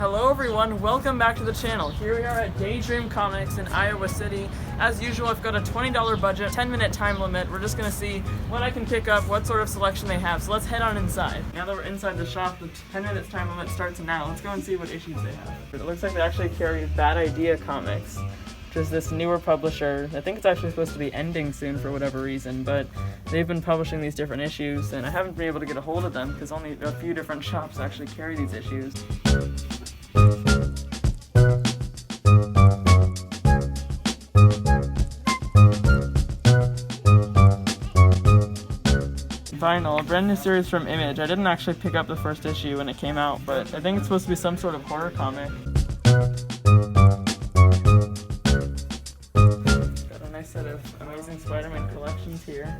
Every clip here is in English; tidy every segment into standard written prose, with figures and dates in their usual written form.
Hello everyone, welcome back to the channel. Here we are at Daydream Comics in Iowa City. As usual, I've got a $20 budget, 10-minute time limit. We're just gonna see what I can pick up, what sort of selection they have. So let's head on inside. Now that we're inside the shop, the 10 minutes time limit starts now. Let's go and see what issues they have. It looks like they actually carry Bad Idea Comics, which is this newer publisher. I think it's actually supposed to be ending soon for whatever reason, but they've been publishing these different issues, and I haven't been able to get a hold of them because only a few different shops actually carry these issues. Vinyl, a brand new series from Image. I didn't actually pick up the first issue when it came out, but I think it's supposed to be some sort of horror comic. Got a nice set of Amazing Spider-Man collections here.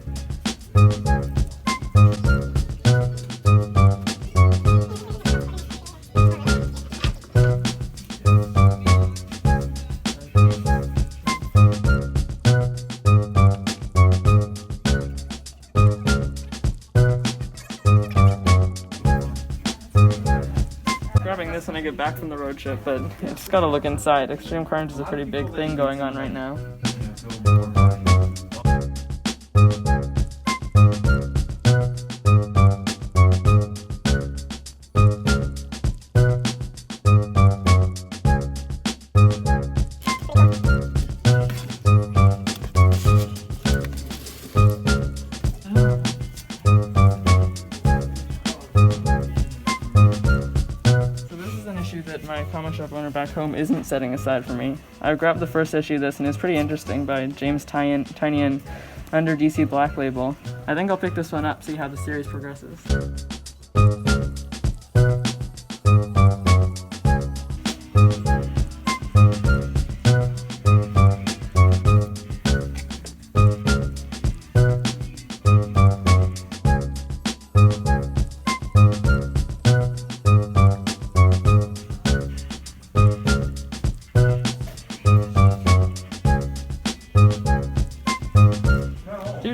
Grabbing this when I get back from the road trip, but I just gotta look inside. Extreme Carnage is a pretty big thing going on right now. That my comic shop owner back home isn't setting aside for me. I grabbed the first issue of this and it's pretty interesting, by James Tynion under DC Black Label. I think I'll pick this one up, see how the series progresses.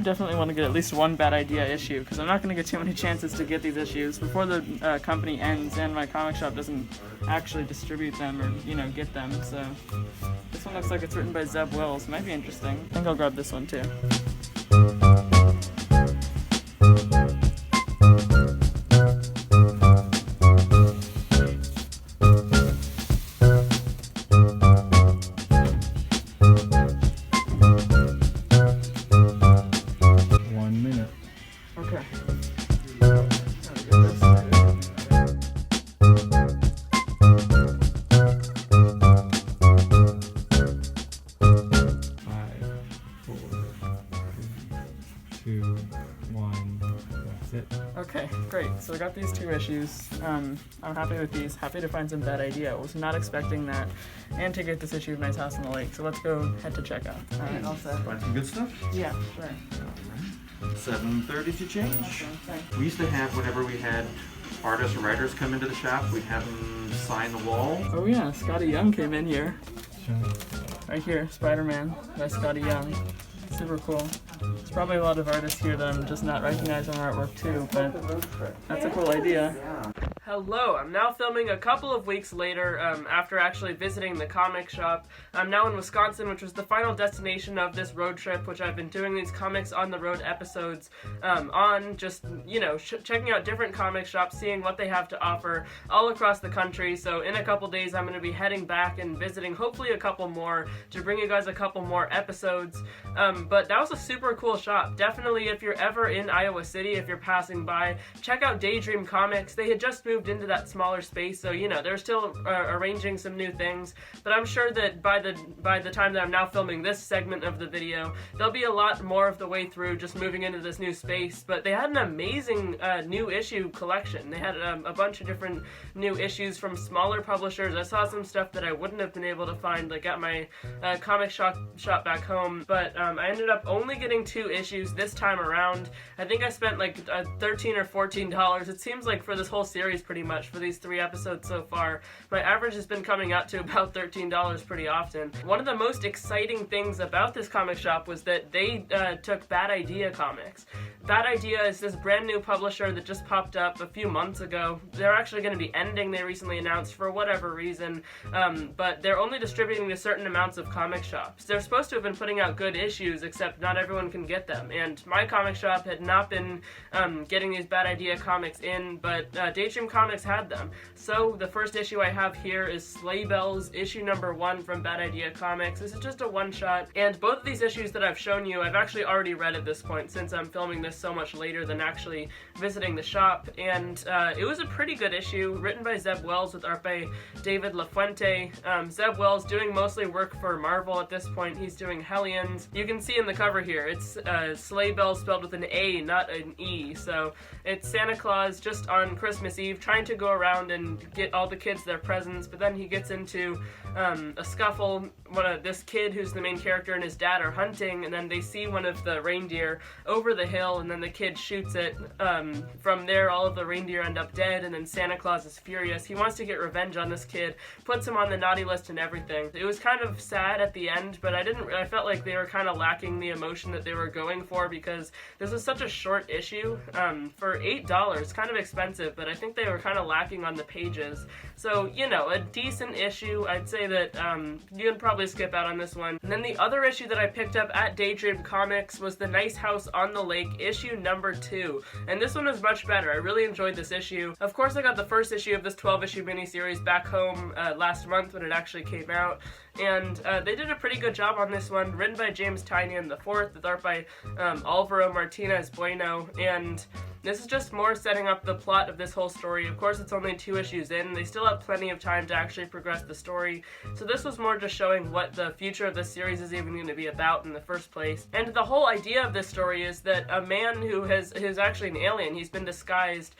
Definitely want to get at least one Bad Idea issue, because I'm not going to get too many chances to get these issues before the company ends and my comic shop doesn't actually distribute them or, get them. So this one looks like it's written by Zeb Wells. Might be interesting. I think I'll grab this one too. Okay. That's it. Okay, great. So I got these two issues. I'm happy with these. Happy to find some Bad Idea. I was not expecting that. And to get this issue of Nice House on the Lake. So let's go head to checkout. Alright, all set. Find some good stuff? Yeah, sure. 7:30 to change. Okay. We used to have, whenever we had artists or writers come into the shop, we'd have them sign the wall. Oh yeah, Scotty Young came in here. Right here, Spider-Man by Scotty Young. Super cool. There's probably a lot of artists here that I'm just not recognizing their artwork too, but that's a cool idea. Hello, I'm now filming a couple of weeks later after actually visiting the comic shop. I'm now in Wisconsin, which was the final destination of this road trip, which I've been doing these comics on the road episodes on, just, checking out different comic shops, seeing what they have to offer all across the country. So in a couple days, I'm going to be heading back and visiting hopefully a couple more to bring you guys a couple more episodes. But that was a super cool shop. Definitely, if you're ever in Iowa City, if you're passing by, check out Daydream Comics. They had just moved into that smaller space, so they're still arranging some new things, but I'm sure that by the time that I'm now filming this segment of the video, there'll be a lot more of the way through just moving into this new space. But they had an amazing new issue collection. They had a bunch of different new issues from smaller publishers. I saw some stuff that I wouldn't have been able to find like at my comic shop back home, but I ended up only getting 2 issues this time around. I think I spent like $13 or $14. It seems like for this whole series pretty much for these 3 episodes so far. My average has been coming out to about $13 pretty often. One of the most exciting things about this comic shop was that they took Bad Idea Comics. Bad Idea is this brand new publisher that just popped up a few months ago. They're actually going to be ending, they recently announced, for whatever reason, but they're only distributing to certain amounts of comic shops. They're supposed to have been putting out good issues, except not everyone can get them, and my comic shop had not been getting these Bad Idea comics in, but Daydream Comics had them. So the first issue I have here is Sleigh Bells, issue number 1 from Bad Idea Comics. This is just a one-shot, and both of these issues that I've shown you, I've actually already read at this point, since I'm filming this so much later than actually visiting the shop, and it was a pretty good issue, written by Zeb Wells with art by David LaFuente. Zeb Wells doing mostly work for Marvel at this point. He's doing Hellions. You can see in the cover here, it's Sleigh Bells spelled with an A, not an E, so it's Santa Claus just on Christmas Eve trying to go around and get all the kids their presents, but then he gets into a scuffle. This kid who's the main character and his dad are hunting, and then they see one of the reindeer over the hill, and then the kid shoots it. From there, all of the reindeer end up dead, and then Santa Claus is furious. He wants to get revenge on this kid, puts him on the naughty list and everything. It was kind of sad at the end, but I felt like they were kind of lacking the emotion that they were going for, because this was such a short issue. For $8, kind of expensive, but I think they were kind of lacking on the pages. So, you know, a decent issue. I'd say that you can probably skip out on this one. And then the other issue that I picked up at Daydream Comics was The Nice House on the Lake, issue number 2. And this one was much better. I really enjoyed this issue. Of course, I got the first issue of this 12-issue miniseries back home last month when it actually came out. And they did a pretty good job on this one, written by James Tynion IV, with art by Alvaro Martinez Bueno, and this is just more setting up the plot of this whole story. Of course, it's only 2 issues in. They still have plenty of time to actually progress the story, so this was more just showing what the future of this series is even going to be about in the first place. And the whole idea of this story is that a man who's actually an alien, he's been disguised,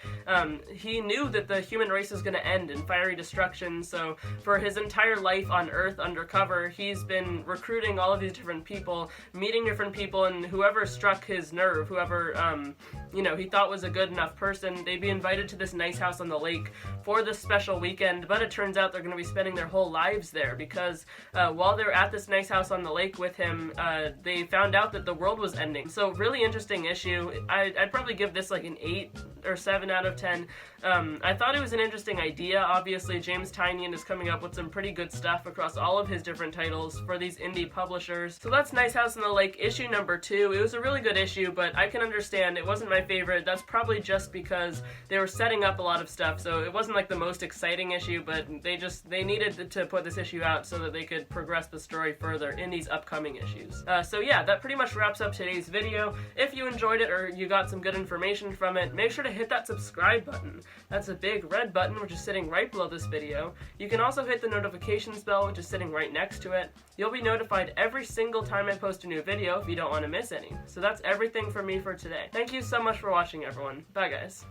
he knew that the human race was going to end in fiery destruction, so for his entire life on Earth undercover, he's been recruiting all of these different people, meeting different people, and whoever struck his nerve, whoever, you know, he thought was a good enough person, they'd be invited to this nice house on the lake for this special weekend, but it turns out they're going to be spending their whole lives there, because while they're at this nice house on the lake with him, they found out that the world was ending. So really interesting issue. I'd probably give this like an 8 or 7 out of 10. I thought it was an interesting idea. Obviously, James Tynion is coming up with some pretty good stuff across all of his different titles for these indie publishers. So that's Nice House on the Lake, issue number 2. It was a really good issue, but I can understand it wasn't my favorite. That's probably just because they were setting up a lot of stuff, so it wasn't like the most exciting issue, but they needed to put this issue out so that they could progress the story further in these upcoming issues. So yeah, that pretty much wraps up today's video. If you enjoyed it or you got some good information from it, make sure to hit that subscribe button. That's a big red button which is sitting right below this video. You can also hit the notifications bell which is sitting right next to it. You'll be notified every single time I post a new video if you don't want to miss any. So that's everything from me for today. Thank you so much for watching, everyone. Bye guys.